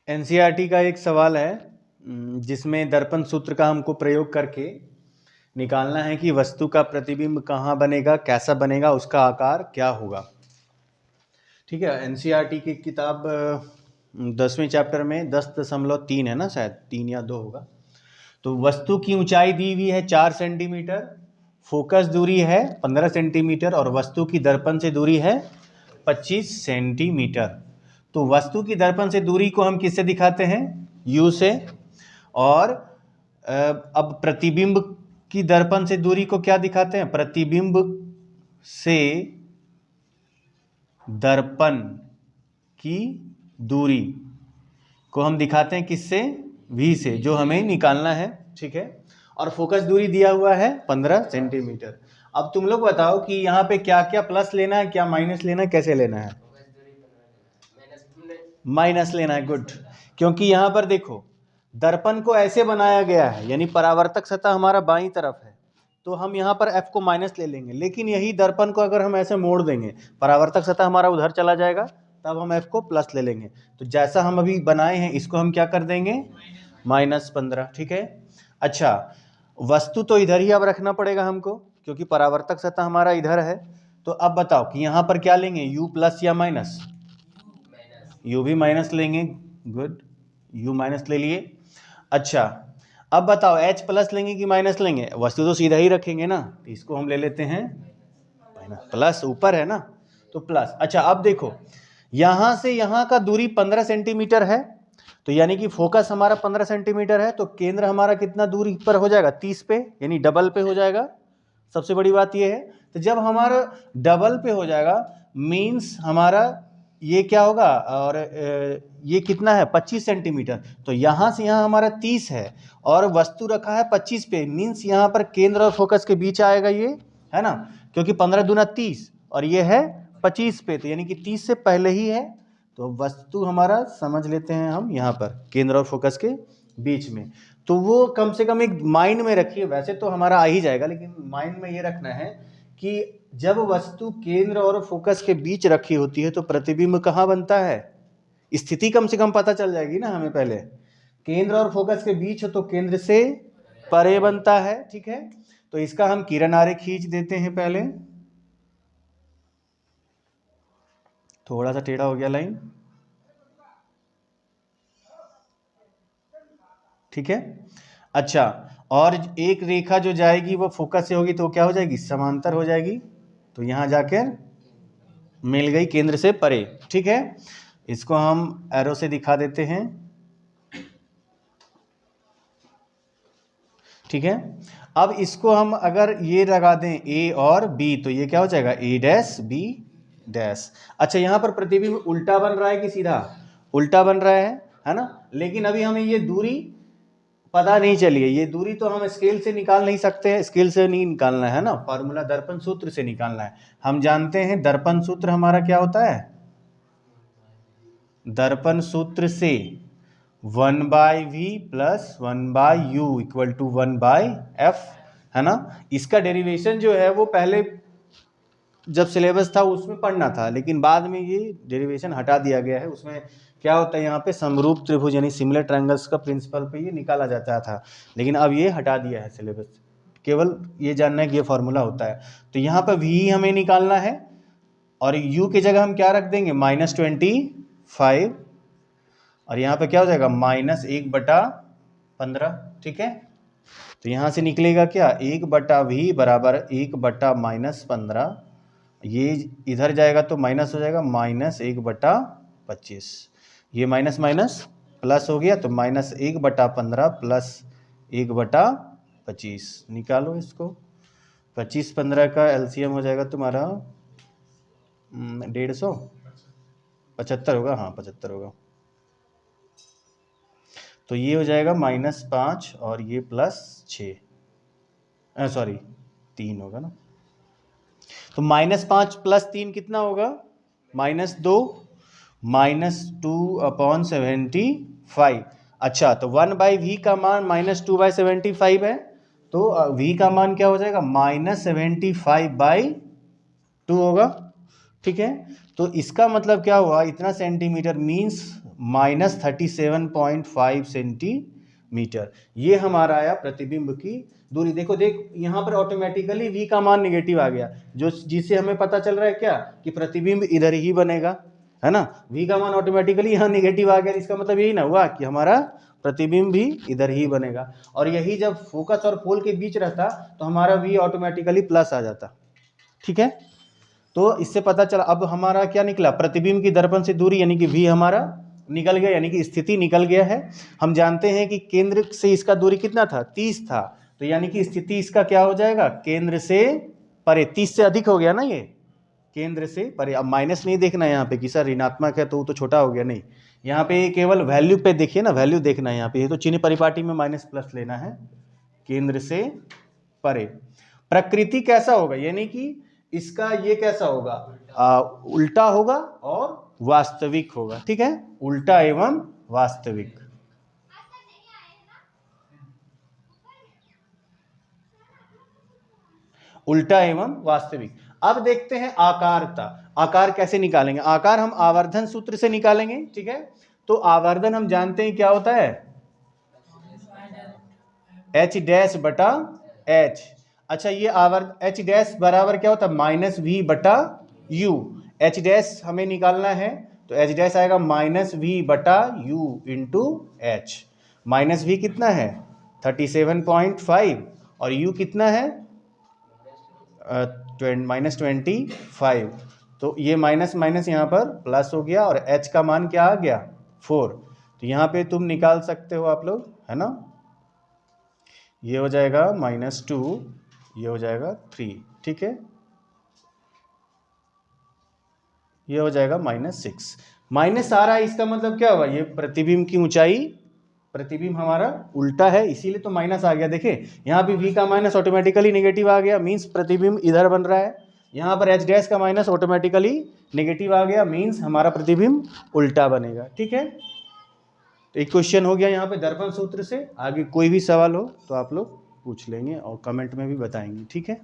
NCERT का एक सवाल है जिसमें दर्पण सूत्र का हमको प्रयोग करके निकालना है कि वस्तु का प्रतिबिंब कहाँ बनेगा, कैसा बनेगा, उसका आकार क्या होगा। ठीक है, एनसीईआरटी की किताब 10वें चैप्टर में 10.3 है ना, शायद 3 या 2 होगा। तो वस्तु की ऊंचाई दी हुई है 4 सेंटीमीटर, फोकस दूरी है 15 सेंटीमीटर और वस्तु की दर्पण से दूरी है 25 सेंटीमीटर। तो वस्तु की दर्पण से दूरी को हम किससे दिखाते हैं? U से। और अब प्रतिबिंब की दर्पण से दूरी को क्या दिखाते हैं? प्रतिबिंब से दर्पण की दूरी को हम दिखाते हैं किससे? V से, जो हमें निकालना है। ठीक है, और फोकस दूरी दिया हुआ है 15 सेंटीमीटर। अब तुम लोग बताओ कि यहाँ पे क्या क्या प्लस लेना है, क्या माइनस लेना है, कैसे लेना है? माइनस लेना है। गुड, क्योंकि यहाँ पर देखो दर्पण को ऐसे बनाया गया है, यानी परावर्तक सतह हमारा बाईं तरफ है, तो हम यहाँ पर F को माइनस ले लेंगे। लेकिन यही दर्पण को अगर हम ऐसे मोड़ देंगे, परावर्तक सतह हमारा उधर चला जाएगा, तब हम F को प्लस ले लेंगे। तो जैसा हम अभी बनाए हैं इसको हम क्या कर देंगे? -15। ठीक है। अच्छा, वस्तु तो इधर ही अब रखना पड़ेगा हमको, क्योंकि परावर्तक सतह हमारा इधर है। तो अब बताओ कि यहाँ पर क्या लेंगे, U प्लस या माइनस? U भी माइनस लेंगे। गुड, U माइनस ले लिए। अच्छा, अब बताओ H प्लस लेंगे कि माइनस लेंगे? वस्तु तो सीधा ही रखेंगे ना, तो इसको हम ले लेते हैं माइनस। प्लस ऊपर है ना, तो प्लस। अच्छा, अब देखो यहां से यहां का दूरी 15 सेंटीमीटर है, तो यानी कि फोकस हमारा 15 सेंटीमीटर है, तो केंद्र हमारा कितना दूरी पर हो जाएगा? 30 पे, यानी डबल पे हो जाएगा। सबसे बड़ी बात यह है, तो जब हमारा डबल पे हो जाएगा मीन्स हमारा ये क्या होगा, और ये कितना है? 25 सेंटीमीटर। तो यहाँ से यहाँ हमारा 30 है और वस्तु रखा है 25 पे, मीन्स यहाँ पर केंद्र और फोकस के बीच आएगा ये, है ना, क्योंकि 15 दूना 30 और ये है 25 पे, तो यानी कि 30 से पहले ही है। तो वस्तु हमारा समझ लेते हैं हम यहाँ पर केंद्र और फोकस के बीच में। तो वो कम से कम एक माइंड में रखिए, वैसे तो हमारा आ ही जाएगा, लेकिन माइंड में ये रखना है कि जब वस्तु केंद्र और फोकस के बीच रखी होती है तो प्रतिबिंब कहाँ बनता है? स्थिति कम से कम पता चल जाएगी ना हमें। पहले केंद्र और फोकस के बीच हो तो केंद्र से परे बनता है। ठीक है, तो इसका हम किरण आरेख खींच देते हैं। पहले थोड़ा सा टेढ़ा हो गया लाइन। ठीक है। अच्छा, और एक रेखा जो जाएगी वो फोकस से होगी तो क्या हो जाएगी? समांतर हो जाएगी। तो यहां जाकर मिल गई केंद्र से परे। ठीक है, इसको हम एरो से दिखा देते हैं। ठीक है, अब इसको हम अगर ये लगा दें A और B, तो ये क्या हो जाएगा? A dash B dash. अच्छा, यहाँ पर प्रतिबिंब उल्टा बन रहा है कि सीधा? उल्टा बन रहा है ना। लेकिन अभी हमें ये दूरी पता नहीं चली है। ये दूरी तो हम स्केल से निकाल नहीं सकते हैं, स्केल से नहीं निकालना है ना, फॉर्मूला दर्पण सूत्र से निकालना है। हम जानते हैं दर्पण सूत्र हमारा क्या होता है? दर्पण सूत्र से 1/v plus 1/u equal to 1/f, है ना। इसका डेरिवेशन जो है वो पहले जब सिलेबस था उसमें पढ़ना था, लेकिन बाद में ये डेरिवेशन हटा दिया गया है। उसमें क्या होता है, यहाँ पे समरूप त्रिभुज यानी सिमिलर ट्रायंगल्स का प्रिंसिपल पे ये निकाला जाता था, लेकिन अब ये हटा दिया है सिलेबस। केवल ये जानना है कि ये फॉर्मूला होता है। तो यहाँ पर v हमें निकालना है और u की जगह हम क्या रख देंगे? -25, और यहाँ पे क्या हो जाएगा? -1/15। ठीक है, तो यहाँ से निकलेगा क्या? 1/v बराबर 1/-15। ये इधर जाएगा तो माइनस हो जाएगा, -1/25। ये माइनस माइनस प्लस हो गया, तो -1/15 प्लस 1/25। निकालो इसको। 25-15 का एलसीएम हो जाएगा तुम्हारा 150, 75 होगा। हाँ, 75 होगा। तो ये हो जाएगा -5 और ये +6, सॉरी 3 होगा ना। तो -5 + 3 कितना होगा? -2, -2/75। अच्छा, तो 1/v का मान -2/75 है, तो v का मान क्या हो जाएगा? -75/2 होगा। ठीक है। तो इसका मतलब क्या हुआ, इतना सेंटीमीटर मीन्स -37.5 सेंटीमीटर। ये हमारा आया प्रतिबिंब की दूरी। देखो यहाँ पर ऑटोमेटिकली v का मान निगेटिव आ गया, जो जिससे हमें पता चल रहा है क्या कि प्रतिबिंब इधर ही बनेगा, है ना। v का मान ऑटोमेटिकली यहाँ निगेटिव आ गया, इसका मतलब यही ना हुआ कि हमारा प्रतिबिंब भी इधर ही बनेगा। और यही जब फोकस और पोल के बीच रहता तो हमारा v ऑटोमेटिकली प्लस आ जाता, ठीक है। तो इससे पता चला अब हमारा क्या निकला, प्रतिबिंब की दर्पण से दूरी यानी कि v हमारा निकल गया, यानी कि स्थिति निकल गया है। हम जानते हैं कि केंद्र से इसका दूरी कितना था, 30 था, तो यानी कि स्थिति इसका क्या हो जाएगा, केंद्र से परे। 30 से अधिक हो गया ना ये, केंद्र से परे। अब माइनस नहीं देखना है यहाँ पे कि सर ऋणात्मक है तो छोटा हो गया, नहीं, यहाँ पे केवल वैल्यू पे देखिए ना, वैल्यू देखना है यहाँ पे। ये तो चिन्ह परिपाटी में माइनस प्लस लेना है, केंद्र से परे। प्रकृति कैसा होगा, यानी कि इसका ये कैसा होगा, उल्टा होगा और वास्तविक होगा, ठीक है, उल्टा एवं वास्तविक। उल्टा एवं वास्तविक। अब देखते हैं आकारता। आकार कैसे निकालेंगे, आकार हम आवर्धन सूत्र से निकालेंगे, ठीक है। तो आवर्धन हम जानते हैं क्या होता है, h डैश बटा h। अच्छा, ये h डैश बराबर क्या होता है, -v बटा u। h डैश हमें निकालना है तो h डैश आएगा -v बटा u इंटू h। -v कितना है 37.5 और u कितना है -25। तो ये माइनस माइनस यहाँ पर प्लस हो गया और h का मान क्या आ गया 4। तो यहाँ पे तुम निकाल सकते हो आप लोग, है ना। ये हो जाएगा -2, ये हो जाएगा 3, ठीक है। ये हो जाएगा -6। माइनस आ रहा है, इसका मतलब क्या हुआ, ये प्रतिबिंब की ऊंचाई, प्रतिबिंब हमारा उल्टा है, इसीलिए तो माइनस आ गया। देखिए यहाँ भी v का माइनस ऑटोमेटिकली नेगेटिव आ गया, मीन्स प्रतिबिंब इधर बन रहा है। यहाँ पर h डैश का माइनस ऑटोमेटिकली नेगेटिव आ गया, मीन्स हमारा प्रतिबिंब उल्टा बनेगा, ठीक है। तो एक क्वेश्चन हो गया यहाँ पे दर्पण सूत्र से। आगे कोई भी सवाल हो तो आप लोग पूछ लेंगे और कमेंट में भी बताएंगे, ठीक है।